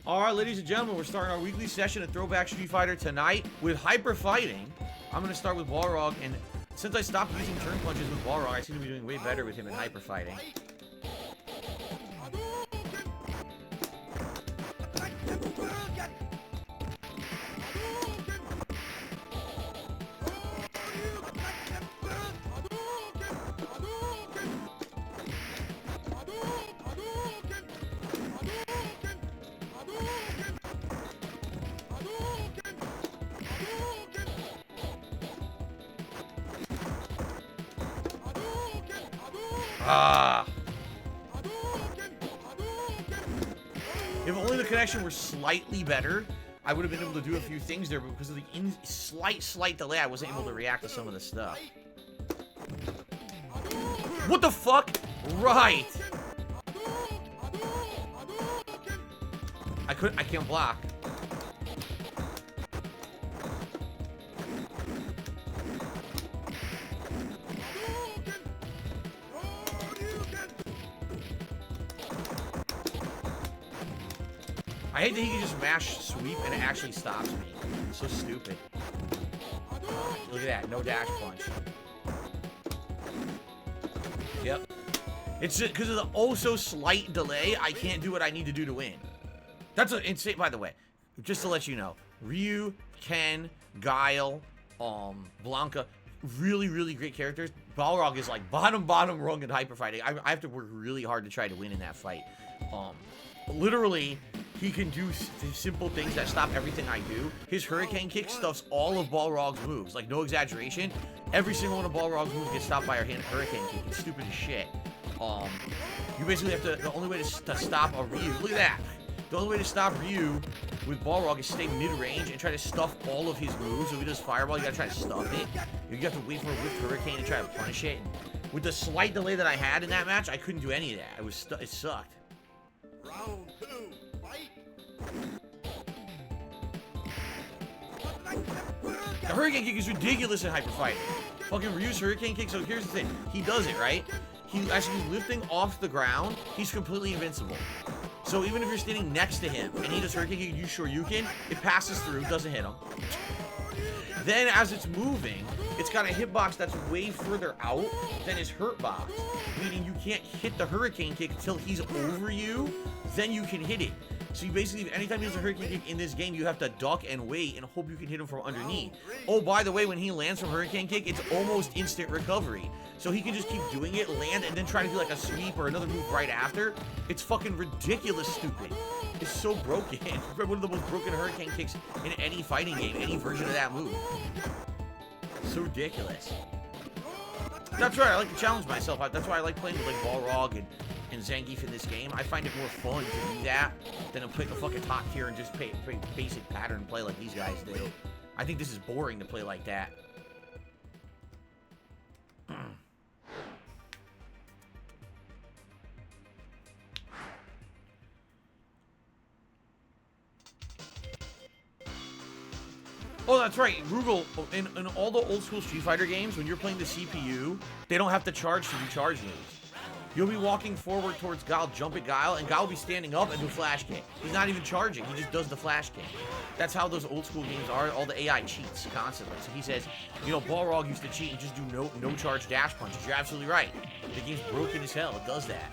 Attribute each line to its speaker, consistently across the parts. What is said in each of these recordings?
Speaker 1: Alright, ladies and gentlemen, we're starting our weekly session of Throwback Street Fighter tonight with Hyper Fighting. I'm going to start with Balrog, and since I stopped using turn punches with Balrog, I seem to be doing way better with him in Hyper Fighting. If only the connection were slightly better, I would have been able to do a few things there, but because of the slight delay, I wasn't able to react to some of the stuff. What the fuck? Right. I can't block. I hate that he can just mash sweep and it actually stops me. It's so stupid. Look at that, no dash punch. Yep. It's just because of the oh so slight delay, I can't do what I need to do to win. That's an insane, by the way, just to let you know, Ryu, Ken, Guile, Blanca, really great characters. Balrog is like bottom rung in Hyper Fighting. I have to work really hard to try to win in that fight. Literally, he can do simple things that stop everything I do. His Hurricane Kick stuffs all of Balrog's moves. Like, no exaggeration. Every single one of Balrog's moves gets stopped by our Hurricane Kick. It's stupid as shit. You basically have to, the only way to stop a Ryu, look at that. The only way to stop Ryu with Balrog is stay mid-range and try to stuff all of his moves. So if he does Fireball, you gotta try to stuff it. You have to wait for a whipped Hurricane and try to punish it. And with the slight delay that I had in that match, I couldn't do any of that. It sucked.
Speaker 2: Round 2, fight!
Speaker 1: The Hurricane Kick is ridiculous in Hyper Fighting. Fucking Ryu's Hurricane Kick, so here's the thing. He does it, right? As he's lifting off the ground, he's completely invincible. So even if you're standing next to him and he does Hurricane Kick, you Shoryuken, it passes through, doesn't hit him. Then as it's moving, it's got a hitbox that's way further out than his hurt box, meaning you can't hit the Hurricane Kick until he's over you, then you can hit it. So you basically, anytime he does a Hurricane Kick in this game, you have to duck and wait and hope you can hit him from underneath. Oh, by the way, when he lands from Hurricane Kick, it's almost instant recovery. So he can just keep doing it, land, and then try to do like a sweep or another move right after. It's fucking ridiculous stupid. It's so broken. One of the most broken Hurricane Kicks in any fighting game, any version of that move. So ridiculous. That's right, I like to challenge myself. That's why I like playing with like Balrog and Zangief in this game. I find it more fun to do that than to pick a fucking top tier and just play basic pattern play like these guys do. I think this is boring to play like that. Oh, that's right. Rugal, in all the old school Street Fighter games, when you're playing the CPU, they don't have to charge to do charge moves. You'll be walking forward towards Guile, jump at Guile, and Guile will be standing up and do flash kick. He's not even charging. He just does the flash kick. That's how those old school games are. All the AI cheats constantly. So he says, you know, Balrog used to cheat and just do no charge dash punches. You're absolutely right. The game's broken as hell. It does that.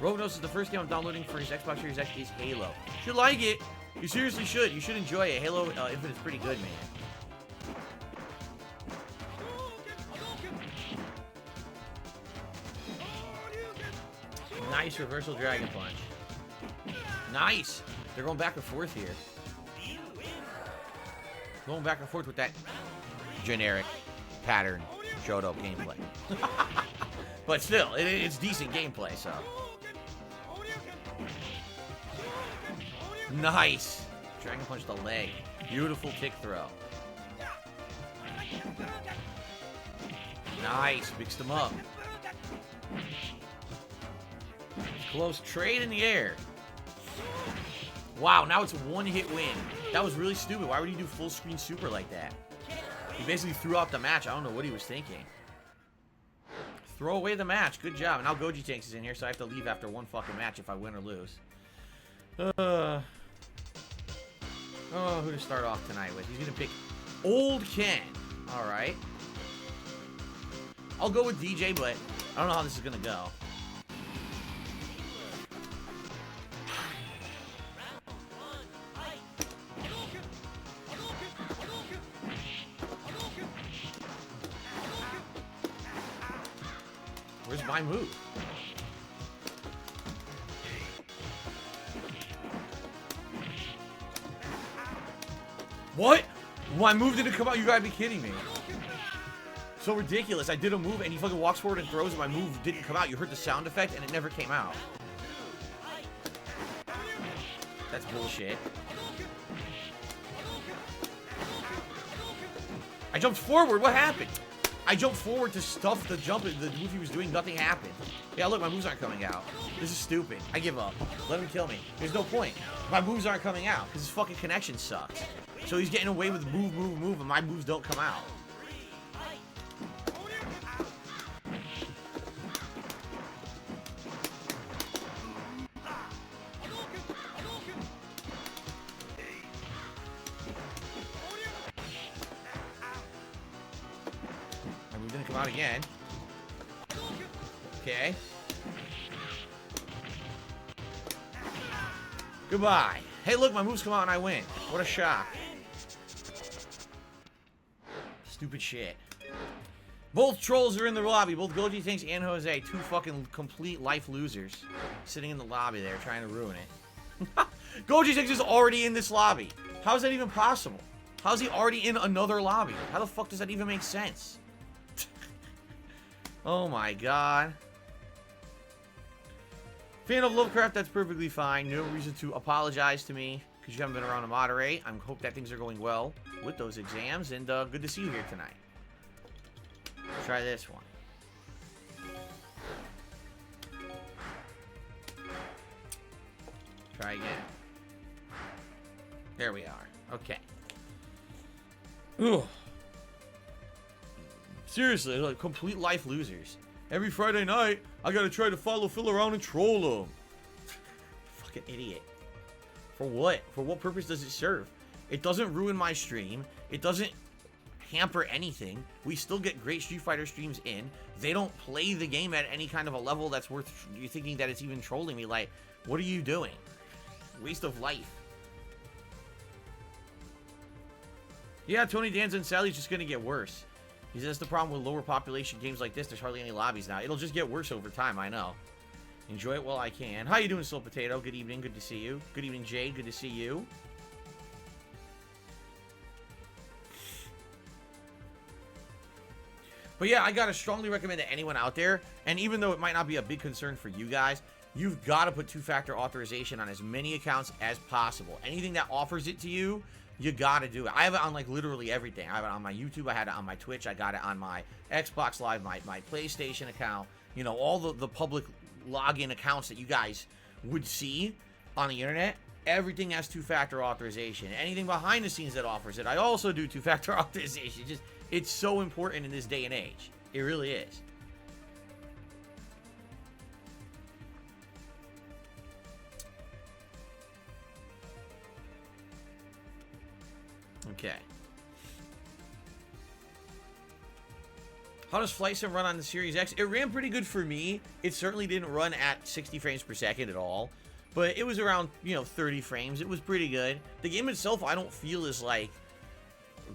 Speaker 1: Rognos is the first game I'm downloading for his Xbox Series X is Halo. You should like it. You seriously should. You should enjoy it. Halo Infinite's pretty good, man. Nice reversal dragon punch. Nice. They're going back and forth here. Going back and forth with that generic pattern Shoto gameplay. But still, it's decent gameplay, so. Nice. Dragon punch the leg. Beautiful kick throw. Nice. Mixed them up. Close trade in the air. Wow, now it's a one-hit win. That was really stupid. Why would he do full screen super like that? He basically threw out the match. I don't know what he was thinking. Throw away the match. Good job. And now Goji Tanks is in here, so I have to leave after one fucking match if I win or lose. Oh, who to start off tonight with? He's gonna pick Old Ken. Alright. I'll go with DJ, but I don't know how this is gonna go. Where's my move? What? My move didn't come out? You gotta be kidding me. So ridiculous. I did a move and he fucking walks forward and throws and my move didn't come out. You heard the sound effect and it never came out. That's bullshit. I jumped forward. What happened? I jumped forward to stuff the jump. The move he was doing, nothing happened. Yeah, look, my moves aren't coming out. This is stupid. I give up. Let him kill me. There's no point. My moves aren't coming out because his fucking connection sucks. So he's getting away with move, move, move, and my moves don't come out. My move didn't come out again. Okay. Goodbye. Hey, look, my moves come out and I win. What a shock. Stupid shit. Both trolls are in the lobby. Both Goji Tanks and Jose. Two fucking complete life losers. Sitting in the lobby there trying to ruin it. Goji Tanks is already in this lobby. How is that even possible? How is he already in another lobby? How the fuck does that even make sense? Oh my god. Fan of Lovecraft, that's perfectly fine. No reason to apologize to me because you haven't been around to moderate. I hope that things are going well with those exams, and good to see you here tonight. Try this one. Try again. There we are. Okay. Ugh. Seriously, like complete life losers. Every Friday night, I gotta try to follow Phil around and troll him. Fucking idiot. For what? For what purpose does it serve? It doesn't ruin my stream. It doesn't hamper anything. We still get great Street Fighter streams in. They don't play the game at any kind of a level that's worth you thinking that it's even trolling me. Like, what are you doing? Waste of life. Yeah, Tony Danza and Sally's just gonna get worse. He says that's the problem with lower population games like this. There's hardly any lobbies now. It'll just get worse over time, I know. Enjoy it while I can. How you doing, Soul Potato? Good evening. Good to see you. Good evening, Jade. Good to see you. But yeah, I gotta strongly recommend to anyone out there, and even though it might not be a big concern for you guys, you've got to put two-factor authorization on as many accounts as possible. Anything that offers it to you, you gotta do it. I have it on like literally everything. I have it on my YouTube. I had it on my Twitch. I got it on my Xbox Live, my PlayStation account. You know, all the public login accounts that you guys would see on the internet. Everything has two-factor authorization. Anything behind the scenes that offers it, I also do two-factor authorization. It's so important in this day and age. It really is. Okay. How does Flight Sim run on the Series X? It ran pretty good for me. It certainly didn't run at 60 frames per second at all. But it was around, 30 frames. It was pretty good. The game itself, I don't feel is, like,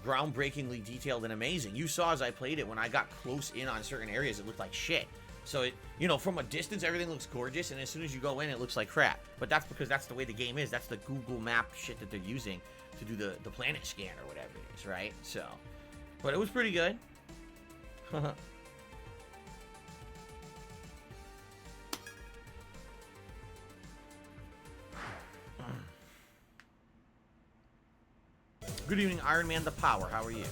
Speaker 1: groundbreakingly detailed and amazing. You saw as I played it, when I got close in on certain areas, it looked like shit. So, from a distance, everything looks gorgeous. And as soon as you go in, it looks like crap. But that's because that's the way the game is. That's the Google Map shit that they're using to do the planet scan or whatever it is, right? So, but it was pretty good. Good evening, Iron Man the Power. How are you?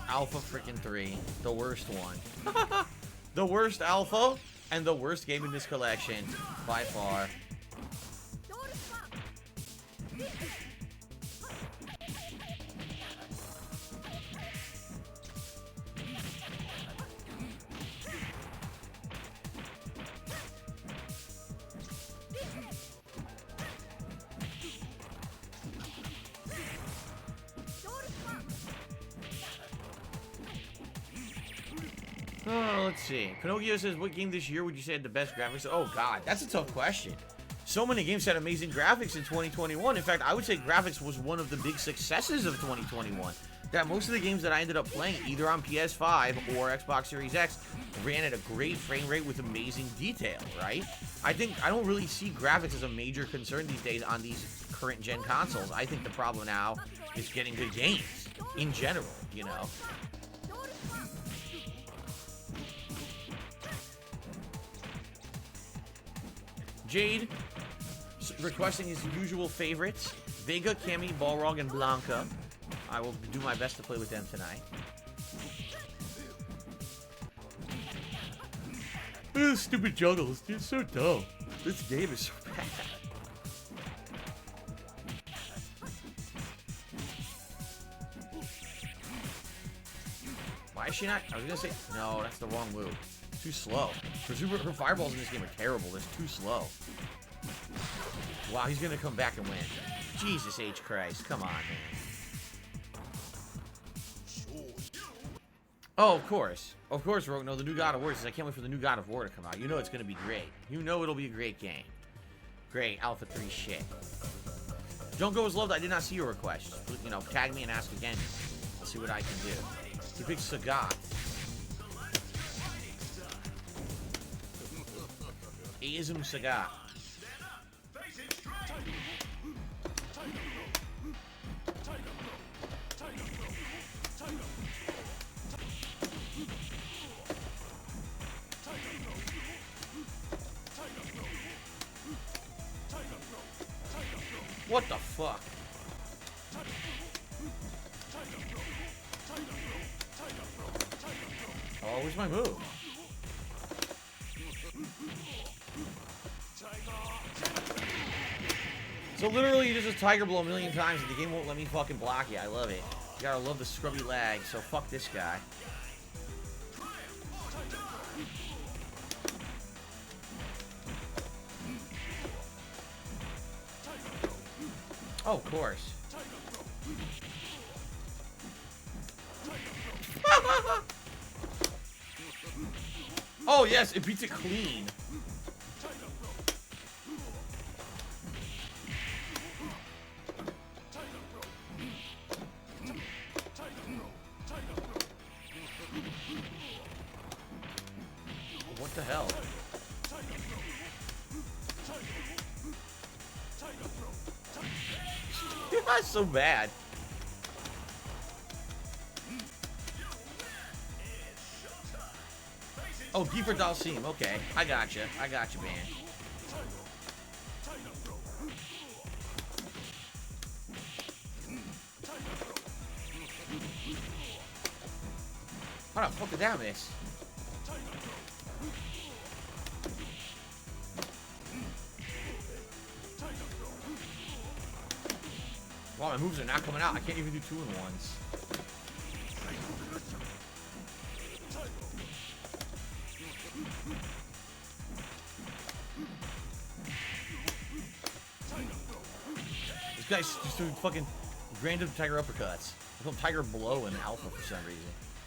Speaker 1: Alpha freaking 3. The worst one. The worst alpha and the worst game in this collection by far. Oh, let's see. Pinocchio says, what game this year would you say had the best graphics? Oh, God, that's a tough question. So many games had amazing graphics in 2021. In fact, I would say graphics was one of the big successes of 2021. That most of the games that I ended up playing, either on PS5 or Xbox Series X, ran at a great frame rate with amazing detail, right? I don't really see graphics as a major concern these days on these current gen consoles. I think the problem now is getting good games in general, you know? Jade requesting his usual favorites: Vega, Cammy, Balrog, and Blanca. I will do my best to play with them tonight. Those stupid juggles, dude, so dumb. This game is so bad. Why is she not? I was gonna say, no, that's the wrong move. Too slow. Her fireballs in this game are terrible. It's too slow. Wow, he's gonna come back and win. Jesus H. Christ. Come on, man. Oh, of course. Of course, Rogue. No, the new God of War says, I can't wait for the new God of War to come out. You know it's gonna be great. You know it'll be a great game. Great. Alpha 3 shit. Junko is loved. I did not see your request. You know, tag me and ask again. I'll see what I can do. He picked Sagat. Aizum Sagat. What the fuck? Oh, where's my move? So literally, you just a Tiger Blow a million times and the game won't let me fucking block you. I love it. You gotta love the scrubby lag, so fuck this guy. Oh, of course. Oh, yes, it beats it clean. What the hell? That's so bad. Oh, Giefer Dalsim. Okay, I gotcha. I gotcha, man. How the fuck did that miss? Wow, my moves are not coming out. I can't even do 2-in-1s. This guy's just doing fucking random Tiger uppercuts. I call him Tiger Blow in Alpha for some reason.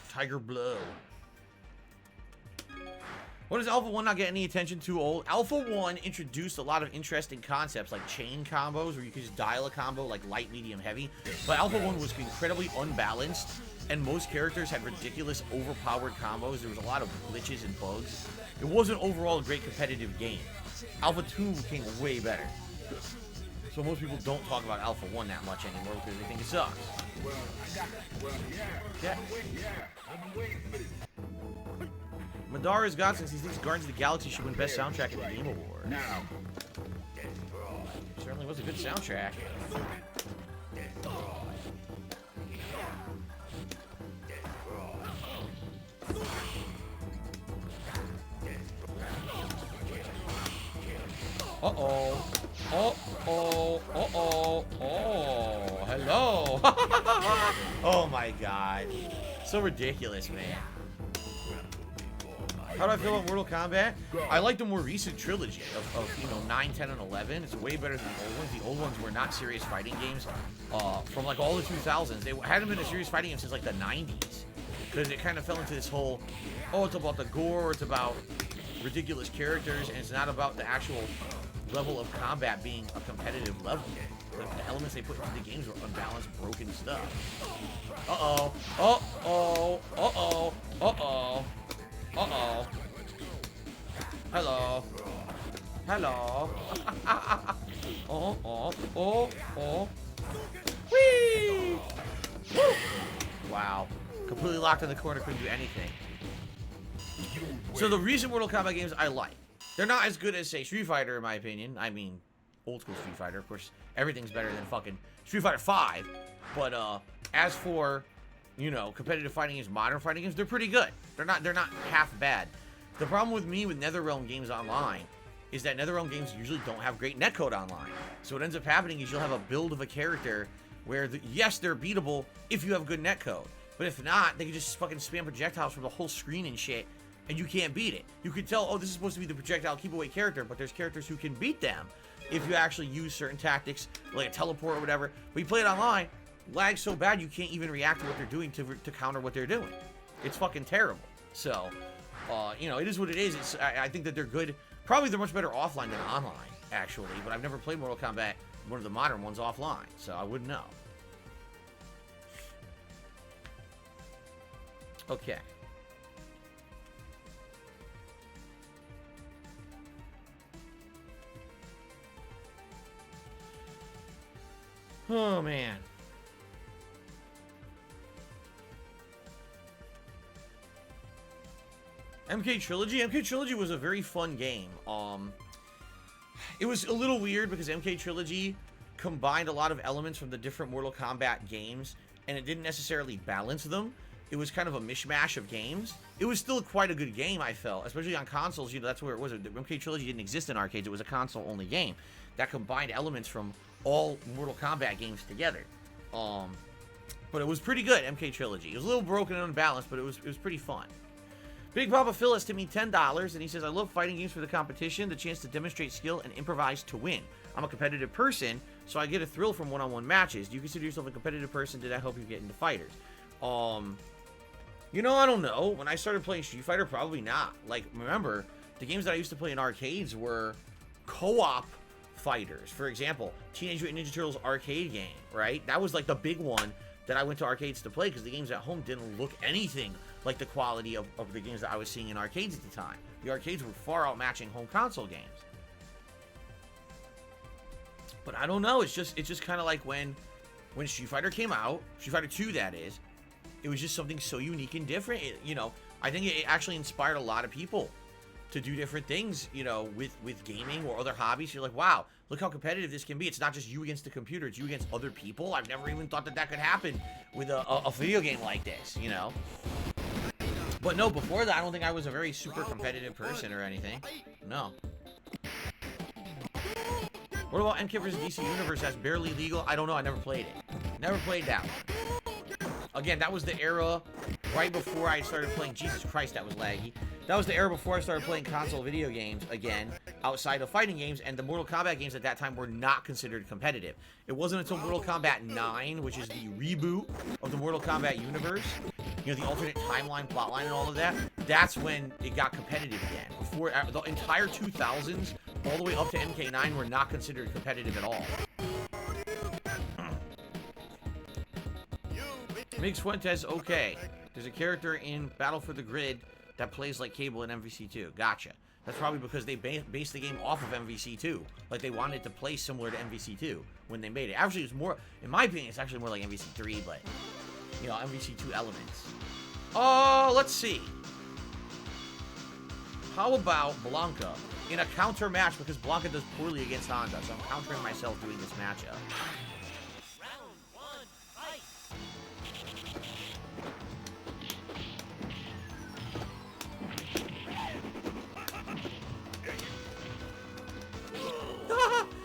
Speaker 1: Tiger Blow. What does Alpha 1 not get any attention to? Old Alpha 1 introduced a lot of interesting concepts like chain combos where you could just dial a combo like light, medium, heavy. But Alpha 1 was incredibly unbalanced and most characters had ridiculous overpowered combos. There was a lot of glitches and bugs. It wasn't overall a great competitive game. Alpha 2 became way better. So most people don't talk about Alpha 1 that much anymore because they think it sucks.
Speaker 2: Well, I got it. Well, yeah. I've been waiting for this.
Speaker 1: Madara's got since he thinks Guardians of the Galaxy should win Best Soundtrack at the Game Awards.
Speaker 2: Now.
Speaker 1: Certainly was a good soundtrack. Uh-oh. Uh-oh. Uh-oh. Oh, hello. Oh my god. So ridiculous, man. How do I feel about Mortal Kombat? I like the more recent trilogy of you know, 9, 10, and 11. It's way better than the old ones. The old ones were not serious fighting games from like all the 2000s. They hadn't been a serious fighting game since like the 90s. because it kind of fell into this whole, oh, it's about the gore, it's about ridiculous characters, and it's not about the actual level of combat being a competitive level. The elements they put into the games were unbalanced, broken stuff. Uh-oh. Uh-oh. Uh-oh. Uh-oh. Uh-oh. Hello. Hello. Oh, oh, oh, oh. Whee! Woo! Wow. Completely locked in the corner, couldn't do anything. So the recent Mortal Kombat games I like. They're not as good as, say, Street Fighter, in my opinion. I mean, old school Street Fighter. Of course, everything's better than fucking Street Fighter 5. But as for, you know, competitive fighting games, modern fighting games, they're pretty good. They're not half bad. The problem with me with NetherRealm games online is that NetherRealm games usually don't have great netcode online. So what ends up happening is you'll have a build of a character where, yes, they're beatable if you have good netcode. But if not, they can just fucking spam projectiles from the whole screen and shit, and you can't beat it. You can tell, oh, this is supposed to be the projectile keep away character, but there's characters who can beat them if you actually use certain tactics, like a teleport or whatever. But you play it online, lag so bad you can't even react to what they're doing to counter what they're doing. It's fucking terrible. So, you know, it is what it is. I think that they're good. Probably they're much better offline than online, actually. But I've never played Mortal Kombat, one of the modern ones, offline, so I wouldn't know. Okay. Oh, man. MK Trilogy? MK Trilogy was a very fun game. It was a little weird because MK Trilogy combined a lot of elements from the different Mortal Kombat games, and it didn't necessarily balance them. It was kind of a mishmash of games. It was still quite a good game, I felt, especially on consoles. You know, that's where it was. The MK Trilogy didn't exist in arcades. It was a console-only game that combined elements from all Mortal Kombat games together. But it was pretty good, MK Trilogy. It was a little broken and unbalanced, but it was pretty fun. Big Papa Phil has to me $10, and he says, I love fighting games for the competition, the chance to demonstrate skill and improvise to win. I'm a competitive person, so I get a thrill from one-on-one matches. Do you consider yourself a competitive person? Did that help you get into fighters? You know, I don't know. When I started playing Street Fighter, probably not. Like, remember, the games that I used to play in arcades were co-op fighters. For example, Teenage Mutant Ninja Turtles arcade game, right? That was like the big one that I went to arcades to play because the games at home didn't look anything like the quality of the games that I was seeing in arcades at the time. The arcades were far outmatching home console games. But I don't know, it's just kind of like when Street Fighter came out, Street Fighter 2 that is, it was just something so unique and different. You know, I think it actually inspired a lot of people to do different things, you know, with gaming or other hobbies. You're like, wow, look how competitive this can be. It's not just you against the computer, it's you against other people. I've never even thought that could happen with a video game like this, you know? But no, before that, I don't think I was a very super competitive person or anything. No. What about MK vs. DC Universe? That's barely legal. I don't know. I never played it. Never played that one. Again, that was the era right before I started playing. Jesus Christ, that was laggy. That was the era before I started playing console video games again, outside of fighting games, and the Mortal Kombat games at that time were not considered competitive. It wasn't until Mortal Kombat 9, which is the reboot of the Mortal Kombat universe, you know, the alternate timeline, plotline, and all of that, that's when it got competitive again. Before, the entire 2000s, all the way up to MK9, were not considered competitive at all. Migs Fuentes, okay. There's a character in Battle for the Grid that plays like Cable in MVC2. Gotcha. That's probably because they based the game off of MVC2. Like, they wanted it to play similar to MVC2 when they made it. Actually, it's more, in my opinion, it's actually more like MVC3, but, you know, MVC2 elements. Let's see. How about Blanca in a counter match, because Blanca does poorly against Honda, so I'm countering myself doing this matchup.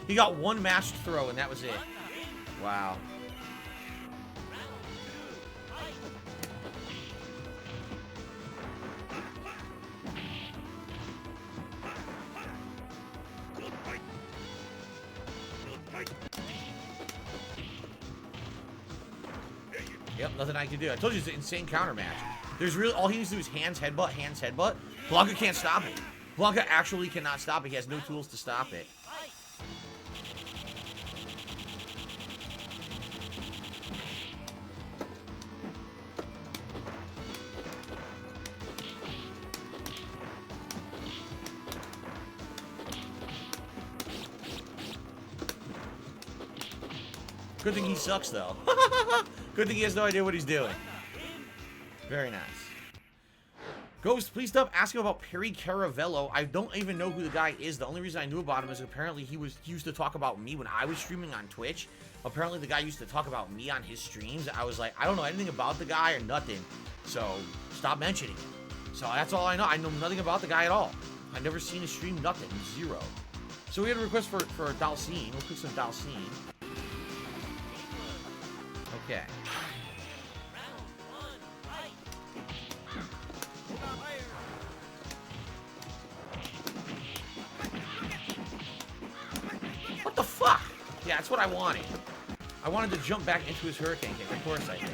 Speaker 1: He got one matched throw, and that was it. Wow. Yep, nothing I can do. I told you it's an insane counter match. There's really, all he needs to do is hands, headbutt. Blanca can't stop it. Blanca actually cannot stop it. He has no tools to stop it. Good thing he sucks, though. Good thing he has no idea what he's doing. Very nice. Ghost, please stop asking about Perry Caravello. I don't even know who the guy is. The only reason I knew about him is apparently he used to talk about me when I was streaming on Twitch. Apparently the guy used to talk about me on his streams. I was like, I don't know anything about the guy or nothing. So, stop mentioning it. So that's all I know. I know nothing about the guy at all. I've never seen his stream, nothing. Zero. So we had a request for Dalcine. We'll put some Dalcine. Okay. What the fuck? Yeah, that's what I wanted. I wanted to jump back into his hurricane kick. Of course I did.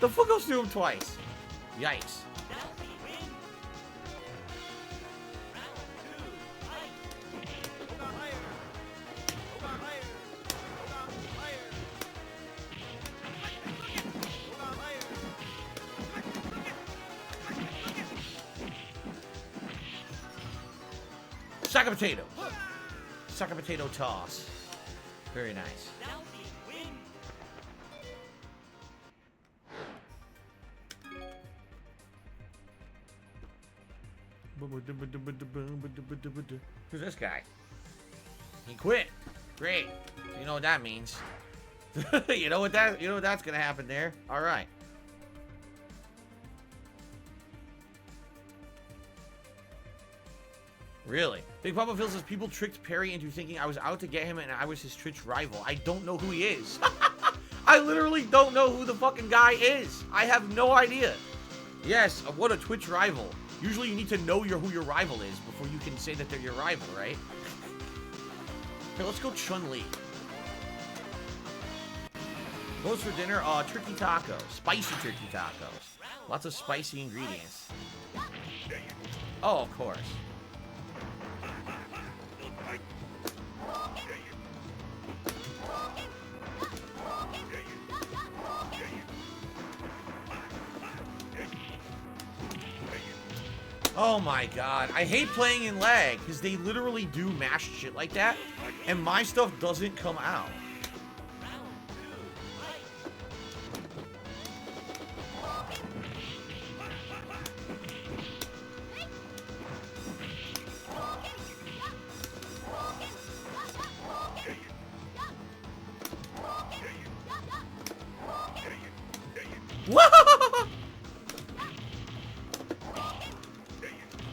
Speaker 1: The fuck goes through him twice? Yikes. Sack of potato. Sack of potato toss. Very nice. Who's this guy? He quit. Great. You know what that means. You know what that's gonna happen there. All right. Really? Big Papa Phil says people tricked Perry into thinking I was out to get him and I was his Twitch rival. I don't know who he is. I literally don't know who the fucking guy is. I have no idea. Yes, what a Twitch rival. Usually you need to know who your rival is before you can say that they're your rival, right? Okay, let's go Chun-Li. What's for dinner? Turkey tacos. Spicy turkey tacos. Lots of spicy ingredients. Oh, of course. Oh my god, I hate playing in lag, because they literally do mashed shit like that, and my stuff doesn't come out.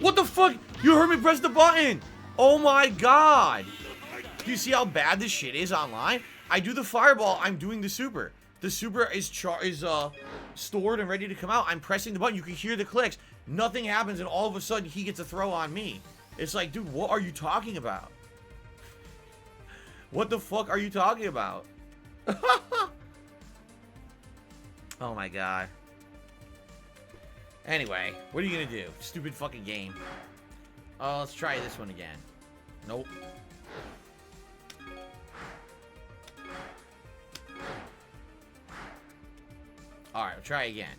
Speaker 1: What the fuck? You heard me press the button! Oh my god! Do you see how bad this shit is online? I do the fireball, I'm doing the super. The super is stored and ready to come out. I'm pressing the button, you can hear the clicks. Nothing happens and all of a sudden he gets a throw on me. It's like, dude, what are you talking about? What the fuck are you talking about? Oh my god. Anyway, what are you gonna do? Stupid fucking game. Let's try this one again. Nope. Alright, we'll try again.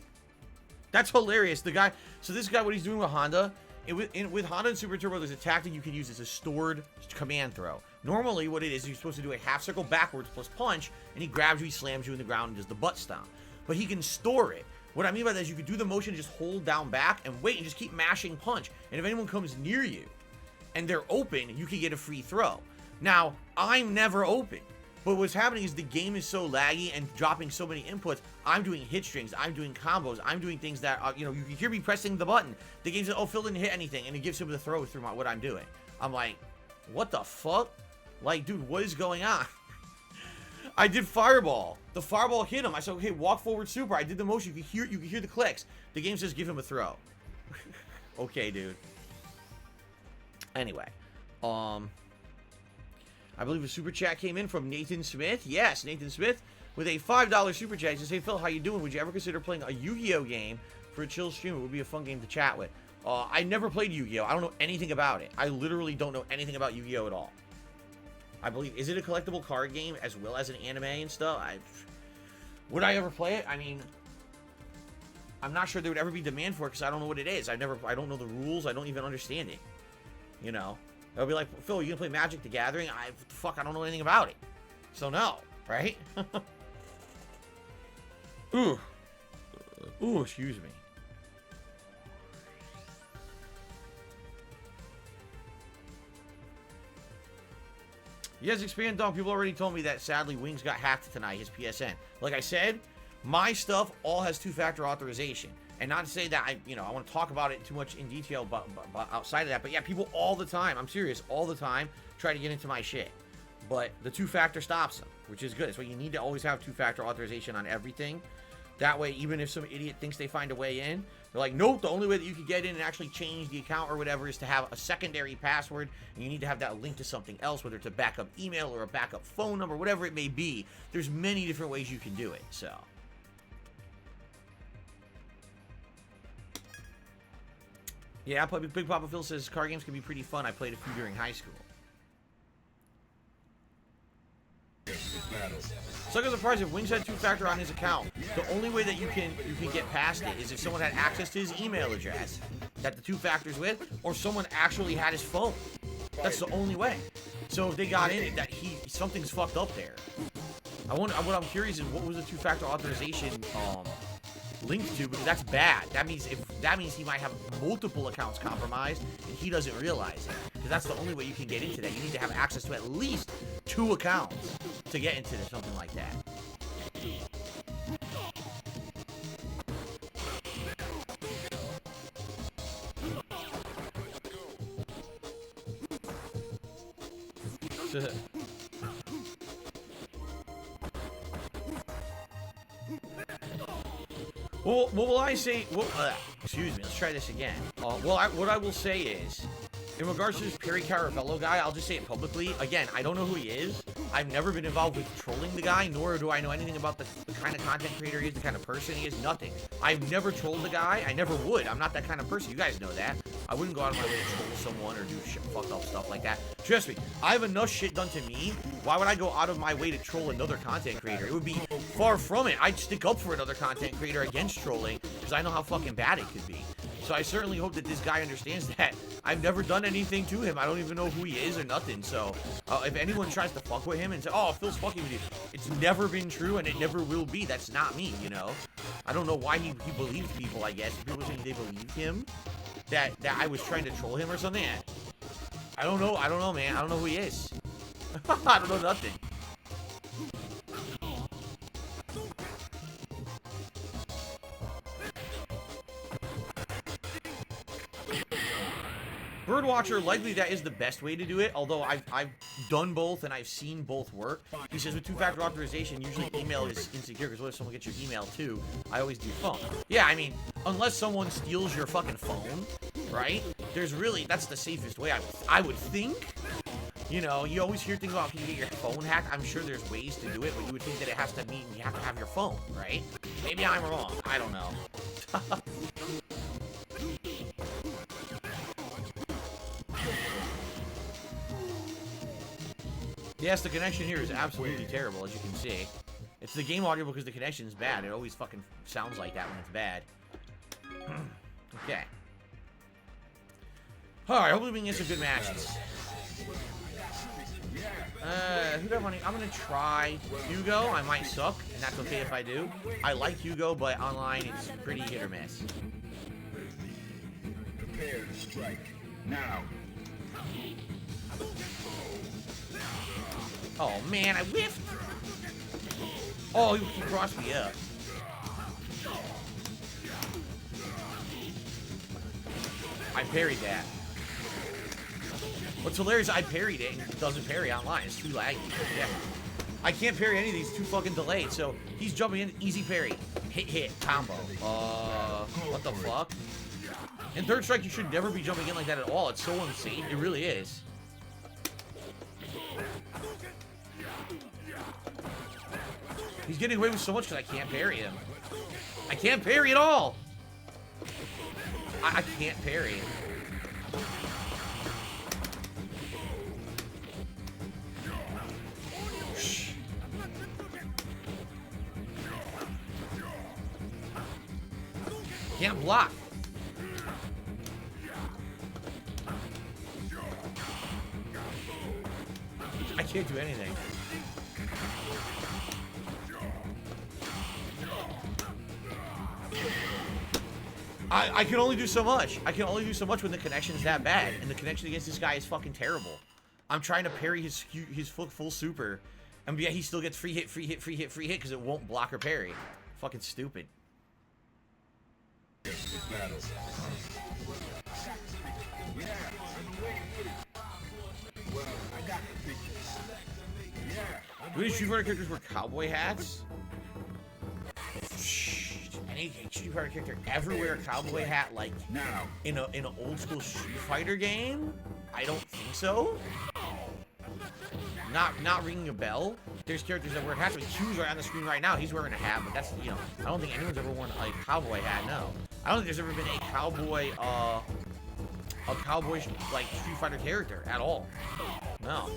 Speaker 1: That's hilarious. The guy, so this guy, what he's doing with Honda, with Honda and Super Turbo, there's a tactic you can use. It's a stored command throw. Normally, what it is, you're supposed to do a half circle backwards plus punch, and he grabs you, he slams you in the ground, and does the butt stomp. But he can store it. What I mean by that is you could do the motion and just hold down back and wait and just keep mashing punch. And if anyone comes near you and they're open, you can get a free throw. Now, I'm never open. But what's happening is the game is so laggy and dropping so many inputs. I'm doing hit strings. I'm doing combos. I'm doing things that, you can hear me pressing the button. The game says, oh, Phil didn't hit anything. And it gives him the throw through what I'm doing. I'm like, what the fuck? Like, dude, what is going on? I did fireball. The fireball hit him. I said, okay, walk forward super. I did the motion. You can hear the clicks. The game says give him a throw. Okay, dude. Anyway. I believe a super chat came in from Nathan Smith. Yes, Nathan Smith with a $5 super chat. He says, hey, Phil, how you doing? Would you ever consider playing a Yu-Gi-Oh game for a chill stream? It would be a fun game to chat with. I never played Yu-Gi-Oh! I don't know anything about it. I literally don't know anything about Yu-Gi-Oh! At all. I believe, is it a collectible card game as well as an anime and stuff? Would I ever play it? I mean, I'm not sure there would ever be demand for it because I don't know what it is. I don't know the rules. I don't even understand it. You know? They'll be like, Phil, you gonna play Magic the Gathering? I don't know anything about it. So no, right? Ooh. Ooh, excuse me. Yes, Expand Dog. People already told me that sadly Wings got hacked tonight, his PSN. Like I said, my stuff all has two-factor authorization. And not to say that I want to talk about it too much in detail, but outside of that. But yeah, people all the time, I'm serious, all the time try to get into my shit. But the two-factor stops them, which is good. That's why you need to always have two-factor authorization on everything. That way, even if some idiot thinks they find a way in, they're like, nope, the only way that you can get in and actually change the account or whatever is to have a secondary password, and you need to have that linked to something else, whether it's a backup email or a backup phone number, whatever it may be. There's many different ways you can do it, so. Yeah, Big Papa Phil says card games can be pretty fun. I played a few during high school. So I'm surprised if Wings had two-factor on his account. The only way that you can get past it is if someone had access to his email address that the two-factor's with, or someone actually had his phone. That's the only way. So if they got in it, that something's fucked up there. What I'm curious is what was the two-factor authorization linked to, because that's bad. That means he might have multiple accounts compromised and he doesn't realize it. Because that's the only way you can get into that. You need to have access to at least 2 accounts to get into something like that. Well, what will I say? Well, excuse me. Let's try this again. What I will say is, in regards to this Perry Caravello guy, I'll just say it publicly. Again, I don't know who he is. I've never been involved with trolling the guy, nor do I know anything about the kind of content creator he is, the kind of person he is. Nothing. I've never trolled the guy. I never would. I'm not that kind of person. You guys know that. I wouldn't go out of my way to troll someone or do fucked up stuff like that. Trust me, I have enough shit done to me. Why would I go out of my way to troll another content creator? It would be far from it. I'd stick up for another content creator against trolling because I know how fucking bad it could be. So I certainly hope that this guy understands that. I've never done anything to him. I don't even know who he is or nothing. So if anyone tries to fuck with him and say, oh, Phil's fucking with you, it's never been true and it never will be. That's not me, you know? I don't know why he believes people, I guess. People saying they believe him. That I was trying to troll him or something. I don't know, man. I don't know who he is. I don't know nothing. Birdwatcher, likely that is the best way to do it, although I've done both and I've seen both work. He says with two-factor authorization, usually email is insecure, because what if someone gets your email too? I always do phone. Yeah, I mean, unless someone steals your fucking phone, right? That's the safest way, I would think. You know, you always hear things about people get your phone hacked. I'm sure there's ways to do it, but you would think that it has to mean you have to have your phone, right? Maybe I'm wrong. I don't know. Yes, the connection here is absolutely terrible, as you can see. It's the game audio because the connection's bad. It always fucking sounds like that when it's bad. Okay. Alright, hopefully we can get some good matches. Who do I want to... I'm gonna try Hugo. I might suck, and that's okay if I do. I like Hugo, but online it's pretty hit or miss.
Speaker 2: Prepare to strike. Now.
Speaker 1: Oh man, I whiffed! Oh, he crossed me up. I parried that. What's hilarious, I parried it and it doesn't parry online. It's too laggy. Yeah. I can't parry any of these, too fucking delayed. So he's jumping in, easy parry. Hit, combo. What the fuck? In third strike, you should never be jumping in like that at all. It's so insane. It really is. He's getting away with so much because I can't parry him. I can't parry at all. I can't parry. Can't block. I can't do anything. I can only do so much. I can only do so much when the connection is that bad, and the connection against this guy is fucking terrible. I'm trying to parry his full super, and yet he still gets free hit because it won't block or parry. Fucking stupid. Do any Street Fighter characters wear cowboy hats? Any Street Fighter character ever wear a cowboy hat like in an old school Street Fighter game? I don't think so. Not ringing a bell. There's characters that wear hats. Q's right on the screen right now. He's wearing a hat, but that's, you know, I don't think anyone's ever worn a cowboy hat. No, I don't think there's ever been a cowboy like Street Fighter character at all. No.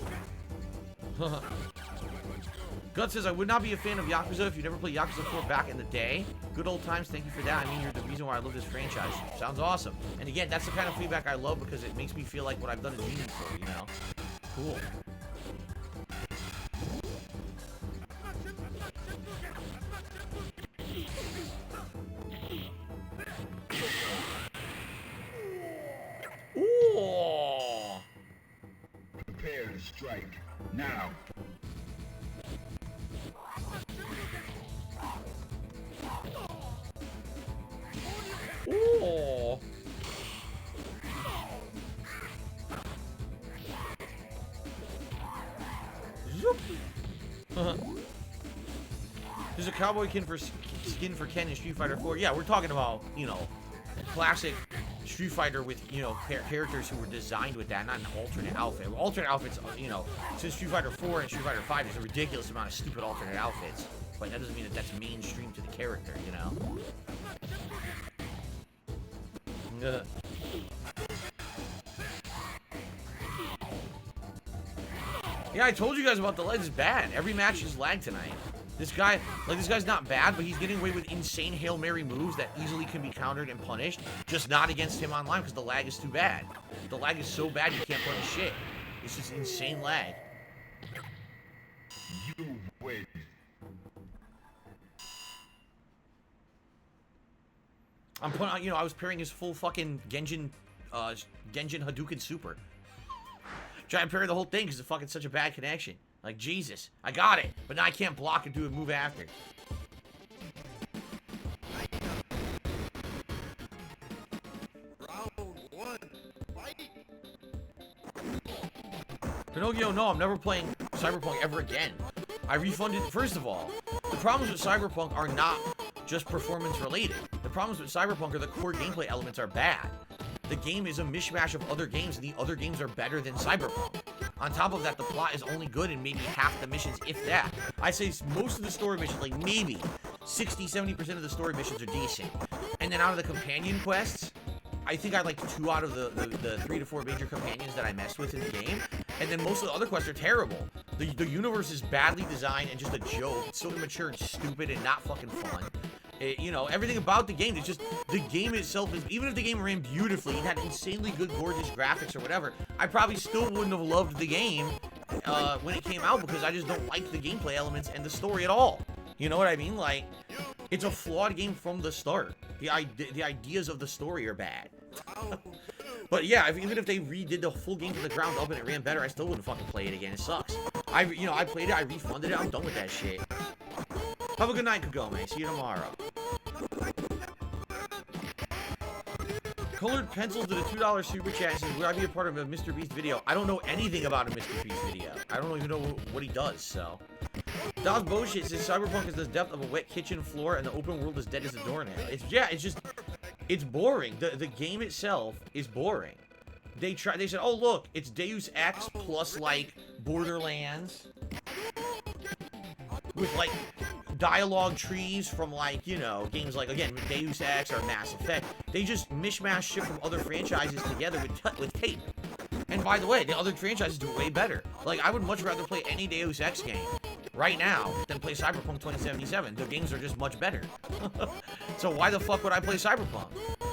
Speaker 1: Gut says, I would not be a fan of Yakuza if you never played Yakuza 4 back in the day. Good old times, thank you for that. I mean, you're the reason why I love this franchise. Sounds awesome. And again, that's the kind of feedback I love because it makes me feel like what I've done is meaningful, you know? Cool. Ooh.
Speaker 2: Prepare to strike. Now.
Speaker 1: Ooh. There's a cowboy skin for Ken in Street Fighter 4. Yeah, we're talking about, you know, classic Street Fighter with, you know, characters who were designed with that, not an alternate outfit. Alternate outfits, you know, since Street Fighter 4 and Street Fighter 5, there's a ridiculous amount of stupid alternate outfits. But that doesn't mean that that's mainstream to the character, you know? Yeah, I told you guys about the lag. It's bad. Every match is lag tonight. This guy, like, this guy's not bad, but he's getting away with insane Hail Mary moves that easily can be countered and punished. Just not against him online because the lag is too bad. The lag is so bad you can't punish shit. It's just insane lag.
Speaker 2: You win.
Speaker 1: I'm putting on, you know, I was pairing his full fucking Genjin Hadouken super. Trying to parry the whole thing because it's fucking such a bad connection. Like, Jesus, I got it, but now I can't block and do a move after.
Speaker 2: Round one, fight.
Speaker 1: Pinocchio, no, I'm never playing Cyberpunk ever again. I refunded, first of all, the problems with Cyberpunk are not just performance related. The problems with Cyberpunk are the core gameplay elements are bad. The game is a mishmash of other games, and the other games are better than Cyberpunk. On top of that, the plot is only good in maybe half the missions, if that. I say most of the story missions, like maybe 60-70% of the story missions are decent. And then out of the companion quests, I think I like 2 out of the 3 to 4 major companions that I messed with in the game. And then most of the other quests are terrible. The universe is badly designed and just a joke. It's so immature and stupid and not fucking fun. You know, everything about the game, it's just, the game itself is, even if the game ran beautifully and had insanely good, gorgeous graphics or whatever, I probably still wouldn't have loved the game when it came out because I just don't like the gameplay elements and the story at all. You know what I mean? Like, it's a flawed game from the start. The ideas of the story are bad. But yeah, even if they redid the full game from the ground up and it ran better, I still wouldn't fucking play it again. It sucks. I played it, I refunded it, I'm done with that shit. Have a good night, Kagome. See you tomorrow. Colored Pencils did a $2 super chat and says, would I be a part of a Mr. Beast video? I don't know anything about a Mr. Beast video. I don't even know what he does, so. Dawes Bullshit says Cyberpunk is the depth of a wet kitchen floor and the open world is dead as a doornail. It's boring. The game itself is boring. They said, oh look, it's Deus Ex plus like Borderlands with like dialogue trees from, like, you know, games like, again, Deus Ex or Mass Effect. They just mishmash shit from other franchises together with tape. And by the way, the other franchises do way better. Like, I would much rather play any Deus Ex game right now than play Cyberpunk 2077. The games are just much better. So why the fuck would I play Cyberpunk?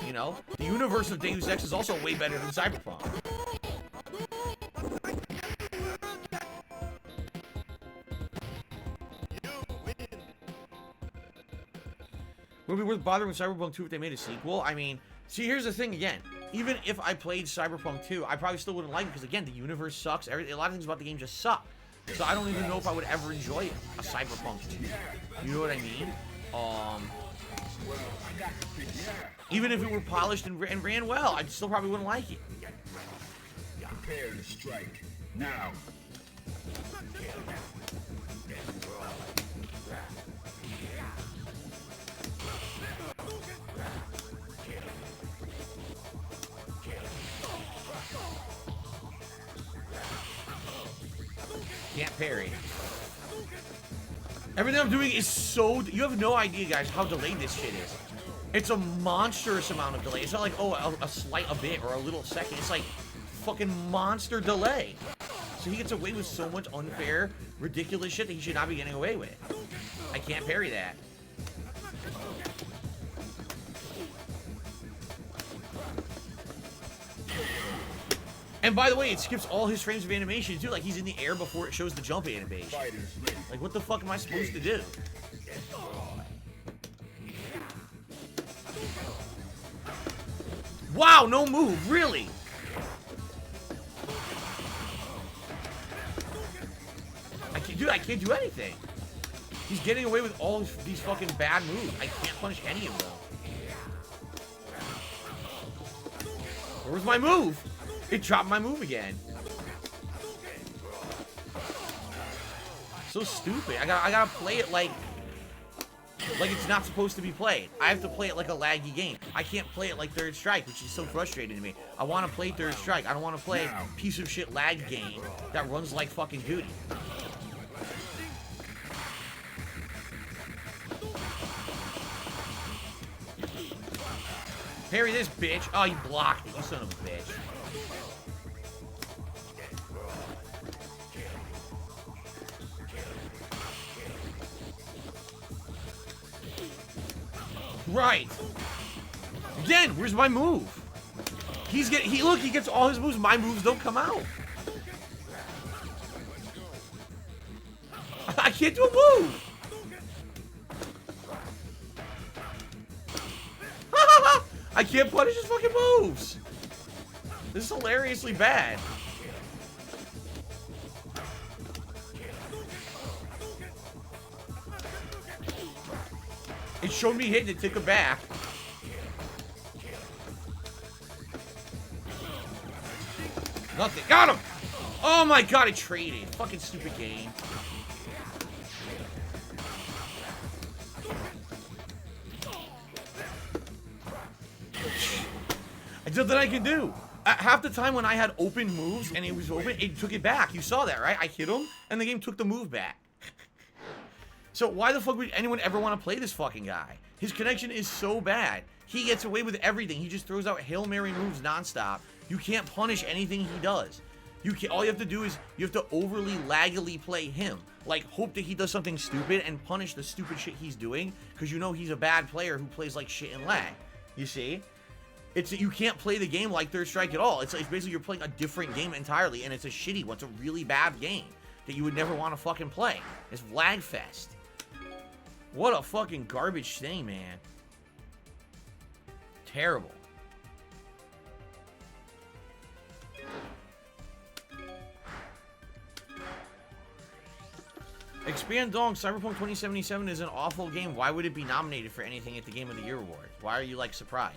Speaker 1: You know? The universe of Deus Ex is also way better than Cyberpunk. Would it be worth bothering with Cyberpunk 2 if they made a sequel? I mean, see, here's the thing again. Even if I played Cyberpunk 2, I probably still wouldn't like it because, again, the universe sucks. A lot of things about the game just suck. So I don't even know if I would ever enjoy a Cyberpunk 2. You know what I mean? Even if it were polished and ran well, I still probably wouldn't like it.
Speaker 2: Prepare to strike. Now.
Speaker 1: Can't parry. Everything I'm doing is so... You have no idea, guys, how delayed this shit is. It's a monstrous amount of delay. It's not like, oh, a bit or a little second. It's like fucking monster delay. So he gets away with so much unfair, ridiculous shit that he should not be getting away with. I can't parry that. And by the way, it skips all his frames of animation too. Like, he's in the air before it shows the jump animation. Like, what the fuck am I supposed to do? Wow, no move, really? I can't do anything. He's getting away with all these fucking bad moves. I can't punish any of them. Where's my move? It dropped my move again. So stupid. I gotta play it like it's not supposed to be played. I have to play it like a laggy game. I can't play it like Third Strike, which is so frustrating to me. I want to play Third Strike. I don't want to play a piece of shit lag game that runs like fucking Duty. Parry this bitch. Oh, you blocked it, you son of a bitch. Right. Again, where's my move? Look, he gets all his moves. My moves don't come out. I can't do a move. I can't punish his fucking moves. This is hilariously bad. It showed me hitting it, took it back. Nothing. Got him! Oh my god, I traded. Fucking stupid game. There's nothing I can do. Half the time when I had open moves and it was open, it took it back. You saw that, right? I hit him and the game took the move back. So why the fuck would anyone ever want to play this fucking guy? His connection is so bad. He gets away with everything. He just throws out Hail Mary moves nonstop. You can't punish anything he does. All you have to do is you have to overly laggily play him. Like, hope that he does something stupid and punish the stupid shit he's doing because you know he's a bad player who plays like shit in lag. You see? You can't play the game like Third Strike at all. It's basically you're playing a different game entirely, and it's a shitty one. It's a really bad game that you would never want to fucking play. It's lag fest. What a fucking garbage thing, man. Terrible. Expand Dong, Cyberpunk 2077 is an awful game. Why would it be nominated for anything at the Game of the Year award? Why are you, like, surprised?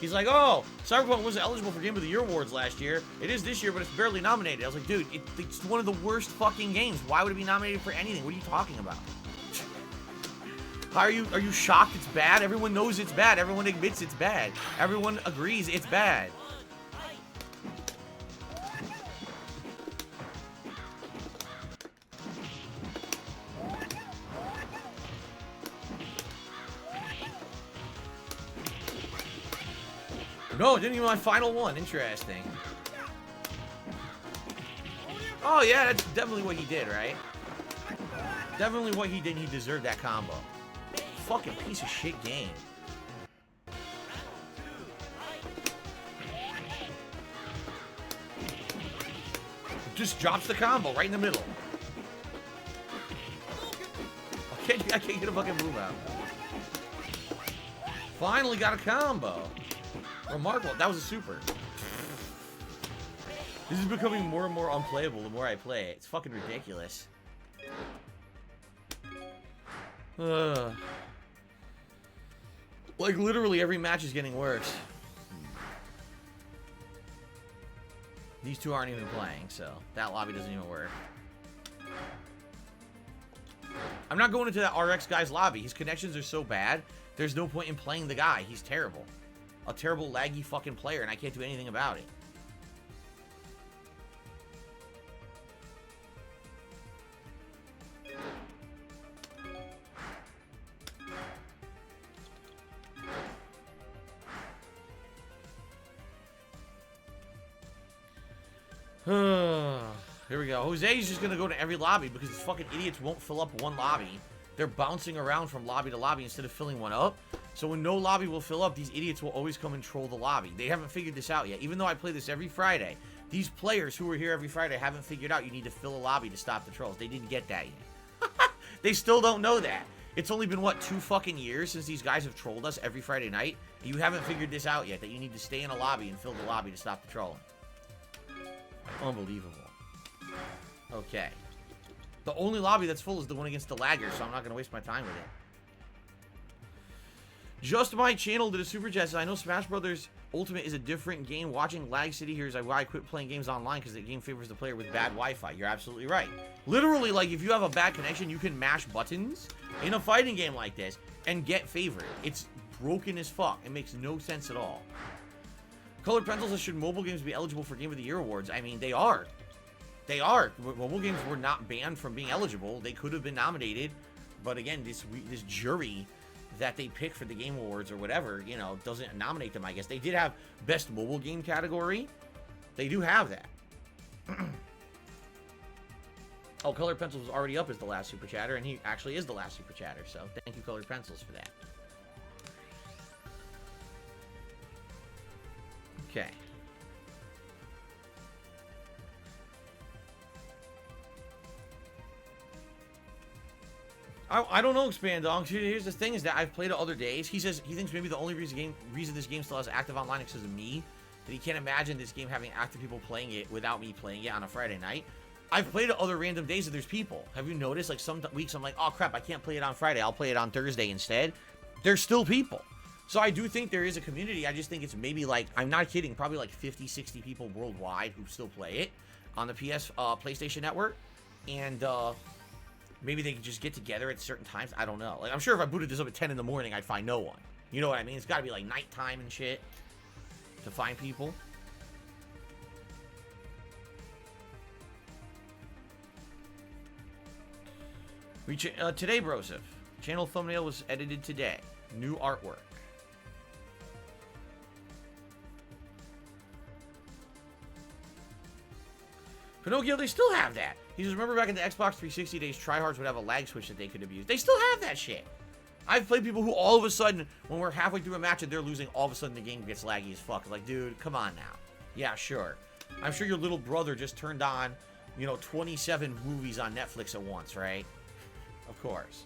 Speaker 1: He's like, oh, Cyberpunk wasn't eligible for Game of the Year awards last year. It is this year, but it's barely nominated. I was like, dude, it's one of the worst fucking games. Why would it be nominated for anything? What are you talking about? Are you shocked it's bad? Everyone knows it's bad. Everyone admits it's bad. Everyone agrees it's bad. No, it didn't even my final one. Interesting. Oh, yeah, that's definitely what he did, right? Definitely what he did. He deserved that combo. Fucking piece of shit game. Just drops the combo right in the middle. I can't get a fucking move out. Finally got a combo. Remarkable. That was a super. This is becoming more and more unplayable the more I play it. It's fucking ridiculous. Like, literally every match is getting worse. These two aren't even playing, so that lobby doesn't even work. I'm not going into that RX guy's lobby. His connections are so bad, there's no point in playing the guy. He's terrible. A terrible, laggy fucking player, and I can't do anything about it. Here we go. Jose's just gonna go to every lobby because these fucking idiots won't fill up one lobby. They're bouncing around from lobby to lobby instead of filling one up. So when no lobby will fill up, these idiots will always come and troll the lobby. They haven't figured this out yet. Even though I play this every Friday, these players who are here every Friday haven't figured out you need to fill a lobby to stop the trolls. They didn't get that yet. They still don't know that. It's only been, what, 2 fucking years since these guys have trolled us every Friday night? And you haven't figured this out yet, that you need to stay in a lobby and fill the lobby to stop the trolling. Unbelievable. Okay. The only lobby that's full is the one against the lagger, so I'm not going to waste my time with it. Just my channel did a super chat. I know Smash Brothers Ultimate is a different game. Watching Lag City here is why I quit playing games online, because the game favors the player with bad Wi-Fi. You're absolutely right. Literally, like, if you have a bad connection, you can mash buttons in a fighting game like this and get favored. It's broken as fuck. It makes no sense at all. Colored Pencils, should mobile games be eligible for Game of the Year awards? I mean, they are. They are. Mobile games were not banned from being eligible. They could have been nominated. But again, this jury that they pick for the Game Awards or whatever, you know, doesn't nominate them, I guess. They did have Best Mobile Game category. They do have that. Oh, Colored Pencils was already up as the last Super Chatter, and he actually is the last Super Chatter. So thank you, Colored Pencils, for that. Okay. I don't know, Expandong. Here's the thing: is that I've played it other days. He says he thinks maybe the only reason this game still has active online is because of me. That he can't imagine this game having active people playing it without me playing it on a Friday night. I've played it other random days that there's people. Have you noticed? Like some weeks I'm like, oh crap, I can't play it on Friday. I'll play it on Thursday instead. There's still people. So I do think there is a community. I just think it's maybe like, I'm not kidding, probably like 50, 60 people worldwide who still play it on the PlayStation Network. And maybe they can just get together at certain times. I don't know. Like, I'm sure if I booted this up at 10 in the morning, I'd find no one. You know what I mean? It's got to be like nighttime and shit to find people. Today, Broseph. Channel thumbnail was edited today. New artwork. Pinocchio, they still have that. He says, remember back in the Xbox 360 days, tryhards would have a lag switch that they could abuse. They still have that shit. I've played people who all of a sudden, when we're halfway through a match and they're losing, all of a sudden the game gets laggy as fuck. Like, dude, come on now. Yeah, sure. I'm sure your little brother just turned on, you know, 27 movies on Netflix at once, right? Of course.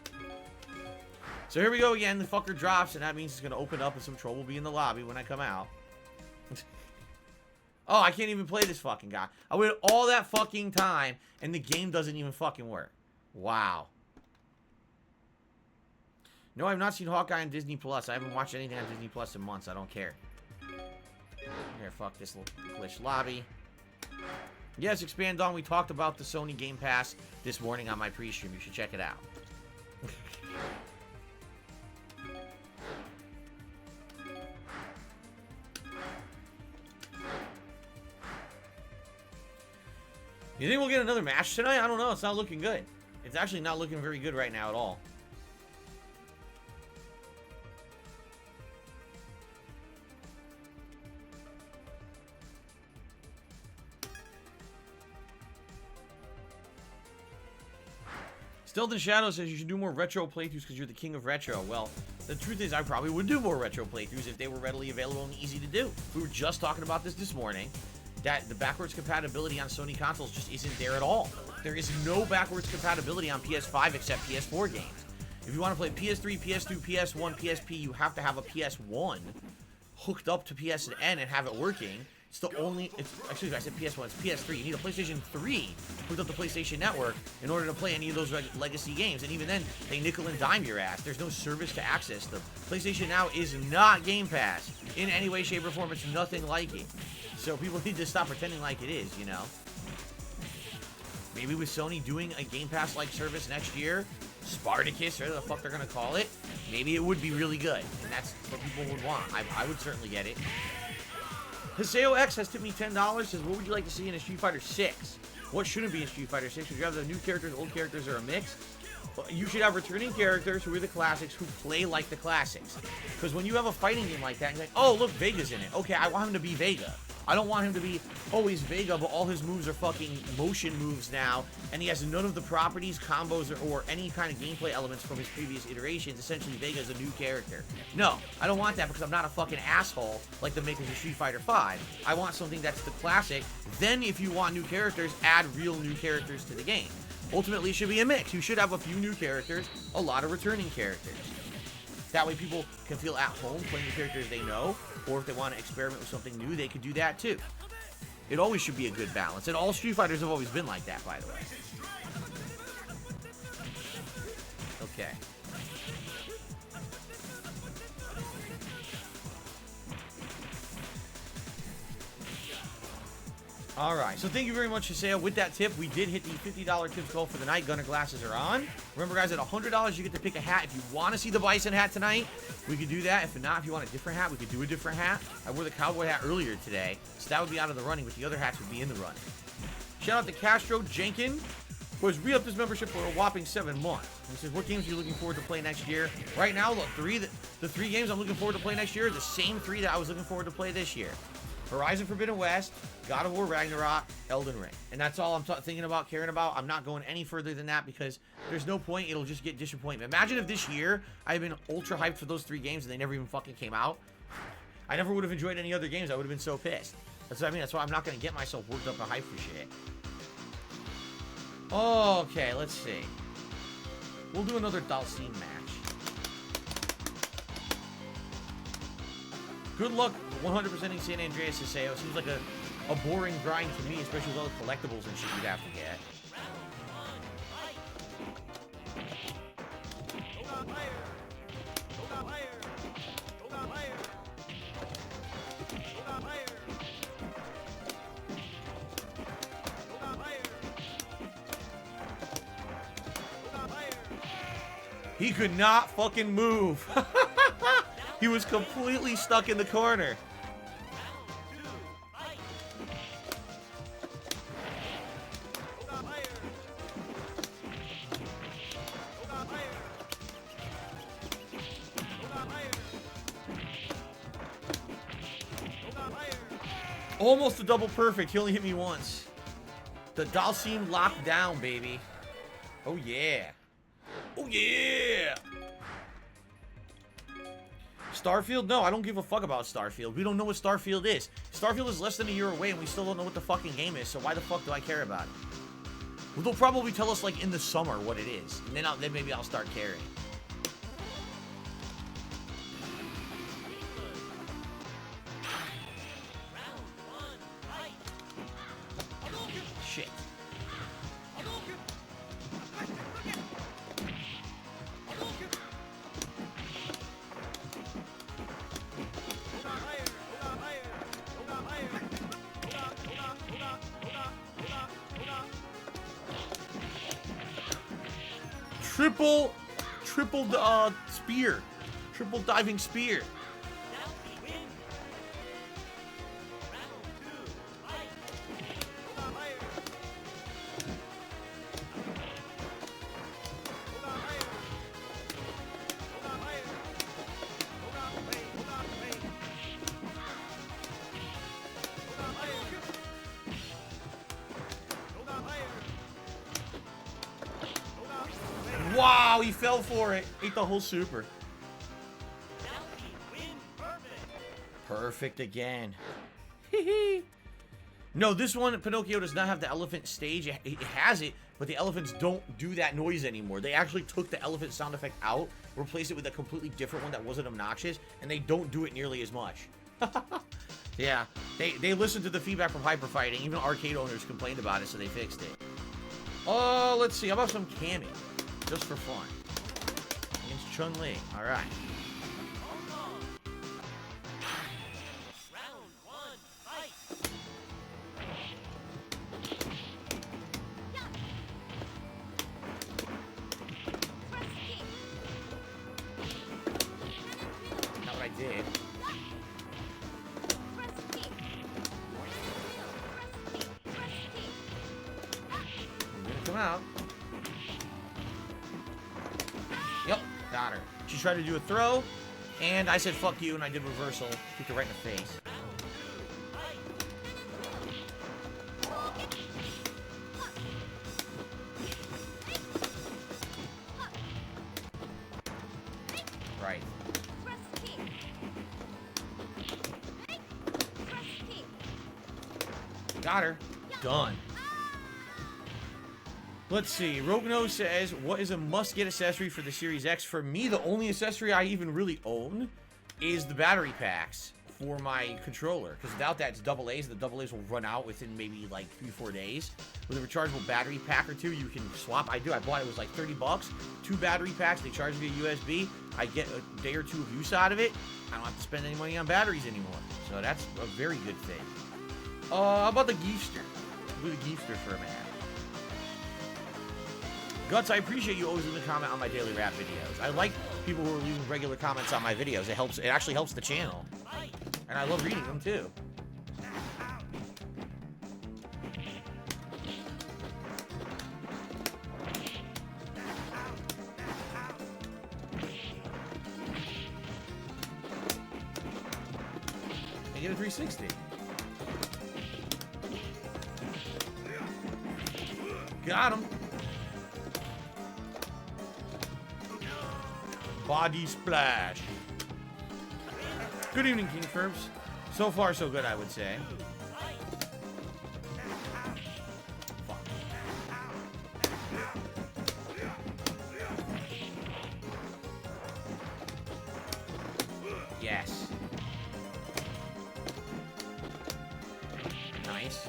Speaker 1: So here we go again. The fucker drops, and that means it's going to open up and some troll will be in the lobby when I come out. Oh, I can't even play this fucking guy. I waited all that fucking time, and the game doesn't even fucking work. Wow. No, I've not seen Hawkeye on Disney Plus. I haven't watched anything on Disney Plus in months. I don't care. Here, fuck this little glitch lobby. Yes, Expand On. We talked about the Sony Game Pass this morning on my pre-stream. You should check it out. You think we'll get another match tonight? I don't know. It's not looking good. It's actually not looking very good right now at all. Stealth in Shadow says you should do more retro playthroughs because you're the king of retro. Well, the truth is I probably would do more retro playthroughs if they were readily available and easy to do. We were just talking about this morning, that the backwards compatibility on Sony consoles just isn't there at all. There is no backwards compatibility on PS5 except PS4 games. If you want to play PS3, PS2, PS1, PSP, you have to have a PS1 hooked up to PSN and have it working. It's the only, excuse me, I said PS1, it's PS3. You need a PlayStation 3 hooked up to PlayStation Network in order to play any of those legacy games. And even then, they nickel and dime your ass. There's no service to access them. PlayStation Now is not Game Pass in any way, shape, or form. It's nothing like it. So people need to stop pretending like it is, you know? Maybe with Sony doing a Game Pass-like service next year, Spartacus, or whatever the fuck they're gonna call it, maybe it would be really good. And that's what people would want. I would certainly get it. Haseo X has tipped me $10. Says, what would you like to see in a Street Fighter 6? What shouldn't be in Street Fighter 6? Would you have the new characters, old characters, or a mix? Well, you should have returning characters who are the classics, who play like the classics. Because when you have a fighting game like that, you're like, oh, look, Vega's in it. Okay, I want him to be Vega. I don't want him to be always Vega, but all his moves are fucking motion moves now, and he has none of the properties, combos, or any kind of gameplay elements from his previous iterations. Essentially, Vega is a new character. No, I don't want that because I'm not a fucking asshole like the makers of Street Fighter V. I want something that's the classic. Then, if you want new characters, add real new characters to the game. Ultimately, it should be a mix. You should have a few new characters, a lot of returning characters. That way people can feel at home playing the characters they know, or if they want to experiment with something new, they could do that too. It always should be a good balance, and all Street Fighters have always been like that, by the way. Okay. Alright, so thank you very much, Haseo. With that tip, we did hit the $50 tips goal for the night. Gunner glasses are on. Remember, guys, at $100, you get to pick a hat. If you want to see the Bison hat tonight, we could do that. If not, if you want a different hat, we could do a different hat. I wore the cowboy hat earlier today, so that would be out of the running, but the other hats would be in the running. Shout out to Castro Jenkin, who has re-upped his membership for a whopping 7 months. And he says, what games are you looking forward to play next year? Right now, look, the three games I'm looking forward to play next year are the same 3 that I was looking forward to play this year. Horizon Forbidden West, God of War Ragnarok, Elden Ring. And that's all I'm thinking about, caring about. I'm not going any further than that because there's no point. It'll just get disappointment. Imagine if this year I had been ultra hyped for those 3 games and they never even fucking came out. I never would have enjoyed any other games. I would have been so pissed. That's what I mean. That's why I'm not going to get myself worked up and hyped for shit. Okay, let's see. We'll do another Dalsim match. Good luck 100%ing San Andreas, Haseo. Seems like a boring grind to me, especially with all the collectibles and shit you'd have to get. He could not fucking move. He was completely stuck in the corner. Almost a double perfect. He only hit me once. The Dalsim locked down, baby. Oh, yeah. Oh, yeah. Starfield? No, I don't give a fuck about Starfield. We don't know what Starfield is. Starfield is less than a year away, and we still don't know what the fucking game is, so why the fuck do I care about it? Well, they'll probably tell us, like, in the summer what it is, and then maybe I'll start caring. Shit. Triple spear. Triple diving spear. Oh, he fell for it. Ate the whole super. Perfect again. No, this one, Pinocchio does not have the elephant stage. It has it, but the elephants don't do that noise anymore. They actually took the elephant sound effect out, replaced it with a completely different one that wasn't obnoxious, and they don't do it nearly as much. Yeah, they listened to the feedback from Hyper Fighting. Even arcade owners complained about it, so they fixed it. Oh, let's see. How about some camming? Just for fun. Against Chun-Li. All right. Not what I did. Come out. Yep, got her. She tried to do a throw, and I said fuck you, and I did reversal. Kicked her right in the face. Right. Got her. Done. Let's see. Rogno says, what is a must-get accessory for the Series X? For me, the only accessory I even really own is the battery packs for my controller. Because without that, it's AA's. The AA's will run out within maybe like 3-4 days. With a rechargeable battery pack or two, you can swap. I bought it was like 30 bucks. 2 battery packs. They charge via USB. I get a day or two of use out of it. I don't have to spend any money on batteries anymore. So that's a very good thing. How about the Geefster? Do the Geefster for a minute. Guts, I appreciate you always leaving a comment on my daily rap videos. I like people who are leaving regular comments on my videos. It actually helps the channel. And I love reading them too. And get a 360. Got him. Body splash. Good evening, King Furbs. So far, so good, I would say. Fuck. Yes. Nice.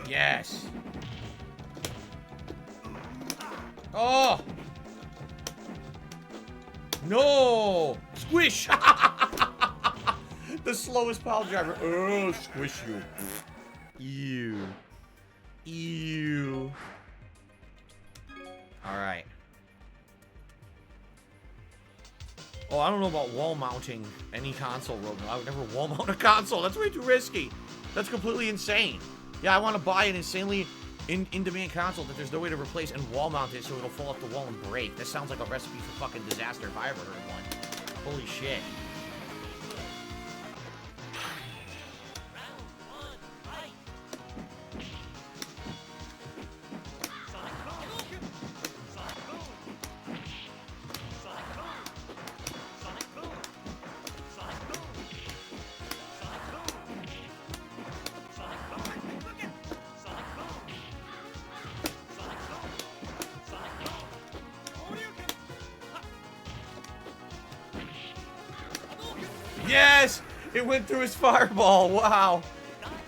Speaker 1: Yes. Oh. No. Squish. The slowest pile driver. Oh, squish you. Ew. Ew. All right. Oh, I don't know about wall mounting any console, Rogan. I would never wall mount a console. That's way too risky. That's completely insane. Yeah, I want to buy an insanely in-demand console that there's no way to replace and wall mount it so it'll fall off the wall and break. That sounds like a recipe for fucking disaster if I ever heard one. Holy shit. Yes! It went through his fireball. Wow.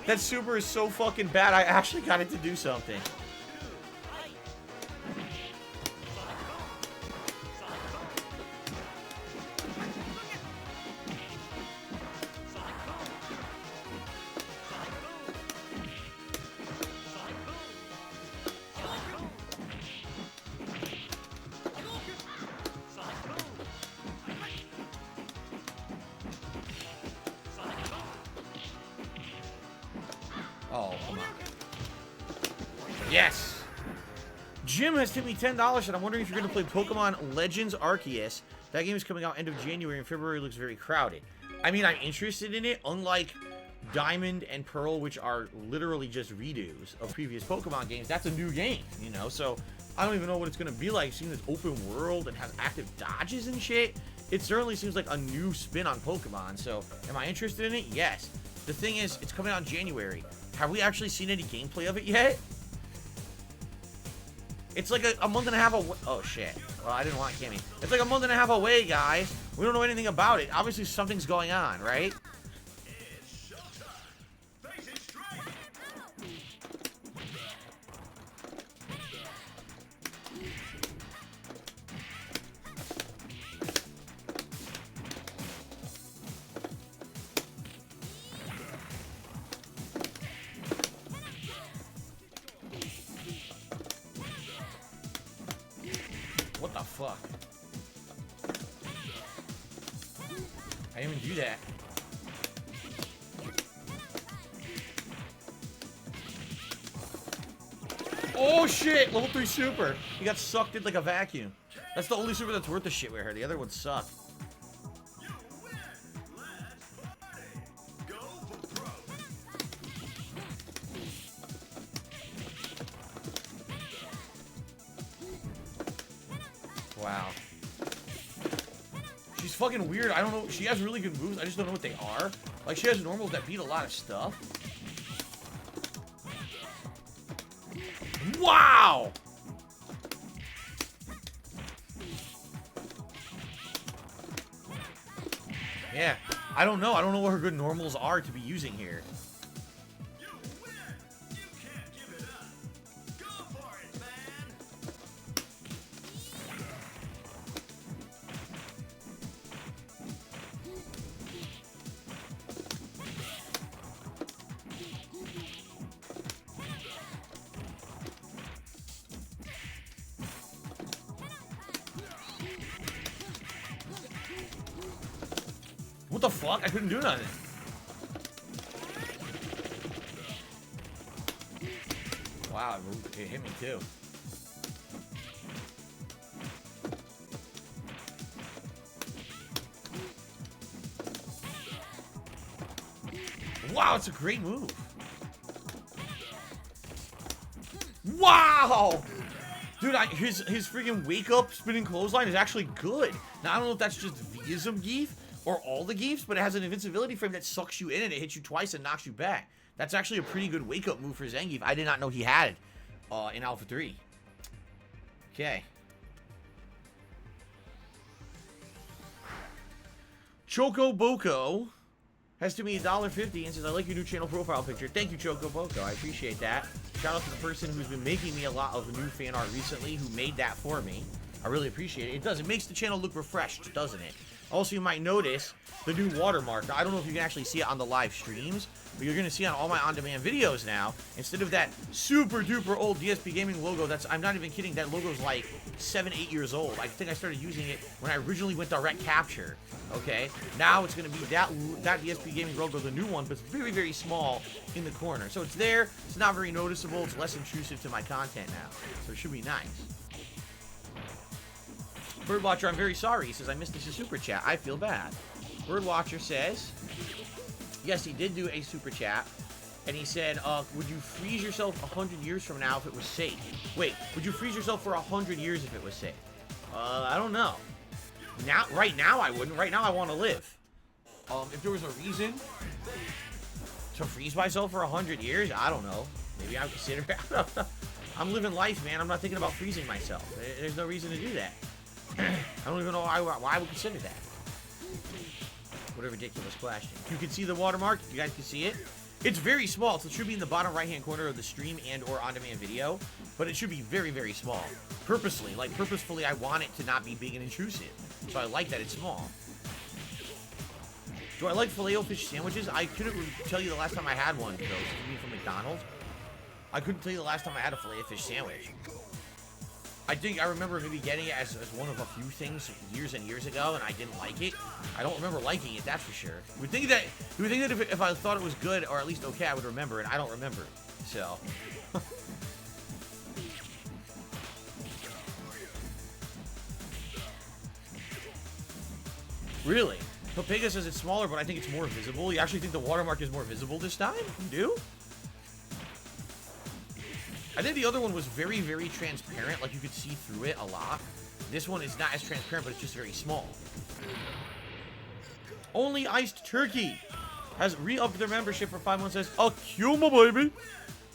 Speaker 1: That super is so fucking bad. I actually got it to do something. Oh, come on. Yes! Jim has tipped me $10 and I'm wondering if you're going to play Pokemon Legends Arceus That game is coming out end of January, and February looks very crowded. I mean, I'm interested in it, unlike Diamond and Pearl, which are literally just redos of previous Pokemon games. That's a new game, you know? So, I don't even know what it's going to be like, seeing this open world and has active dodges and shit. It certainly seems like a new spin on Pokemon, so am I interested in it? Yes. The thing is, it's coming out in January. Have we actually seen any gameplay of it yet? It's like a month and a half away. Oh, shit. Well, I didn't want Cammy. It's like a month and a half away, guys. We don't know anything about it. Obviously, something's going on, right? What the fuck? I didn't even do that. Oh shit! Level 3 super! He got sucked in like a vacuum. That's the only super that's worth the shit with her. The other ones suck. Wow. She's fucking weird. I don't know. She has really good moves. I just don't know what they are. Like, she has normals that beat a lot of stuff. Wow! Yeah. I don't know. I don't know what her good normals are to be using here. What the fuck? I couldn't do nothing. Wow, it hit me too. Wow, it's a great move. Wow! Dude, his freaking wake up spinning clothesline is actually good. Now, I don't know if that's just Vism Geef or all the Geefs, but it has an invincibility frame that sucks you in and it hits you twice and knocks you back. That's actually a pretty good wake up move for Zangief. I did not know he had it in Alpha 3. Okay. Choco Boko has to me $1.50 and says, I like your new channel profile picture. Thank you, Choco Boko. I appreciate that. Shout out to the person who's been making me a lot of new fan art recently who made that for me. I really appreciate it. It does. It makes the channel look refreshed, doesn't it? Also, you might notice the new watermark. Now, I don't know if you can actually see it on the live streams, but you're going to see on all my on-demand videos now, instead of that super-duper old DSPGaming logo, I'm not even kidding, that logo's like 7-8 years old. I think I started using it when I originally went direct capture, okay? Now it's going to be that DSPGaming logo, the new one, but it's very, very small in the corner. So it's there, it's not very noticeable, it's less intrusive to my content now, so it should be nice. Birdwatcher, I'm very sorry. He says, I missed this super chat. I feel bad. Birdwatcher says, yes, he did do a super chat. And he said, would you freeze yourself 100 years from now if it was safe? Wait, would you freeze yourself for 100 years if it was safe? I don't know. Right now, I wouldn't. Right now, I want to live. If there was a reason to freeze myself for 100 years, I don't know. Maybe I would consider it. I don't know. I'm living life, man. I'm not thinking about freezing myself. There's no reason to do that. I don't even know why I would consider that. What a ridiculous question. You can see the watermark. You guys can see it. It's very small, so it should be in the bottom right-hand corner of the stream and or on-demand video, but it should be very, very small. Purposefully, I want it to not be big and intrusive. So I like that it's small. Do I like Filet-O-Fish sandwiches? I couldn't tell you the last time I had one, though. You mean from McDonald's? I couldn't tell you the last time I had a Filet-O-Fish sandwich. I remember maybe getting it as one of a few things years and years ago, and I didn't like it. I don't remember liking it, that's for sure. You would think that if I thought it was good, or at least okay, I would remember it. I don't remember it, so. Really? Topega says it's smaller, but I think it's more visible. You actually think the watermark is more visible this time? You do? I think the other one was very, very transparent. Like, you could see through it a lot. This one is not as transparent, but it's just very small. Only Iced Turkey has re-upped their membership for 5 months. Says, Akuma, baby.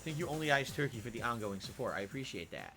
Speaker 1: Thank you, Only Iced Turkey, for the ongoing support. I appreciate that.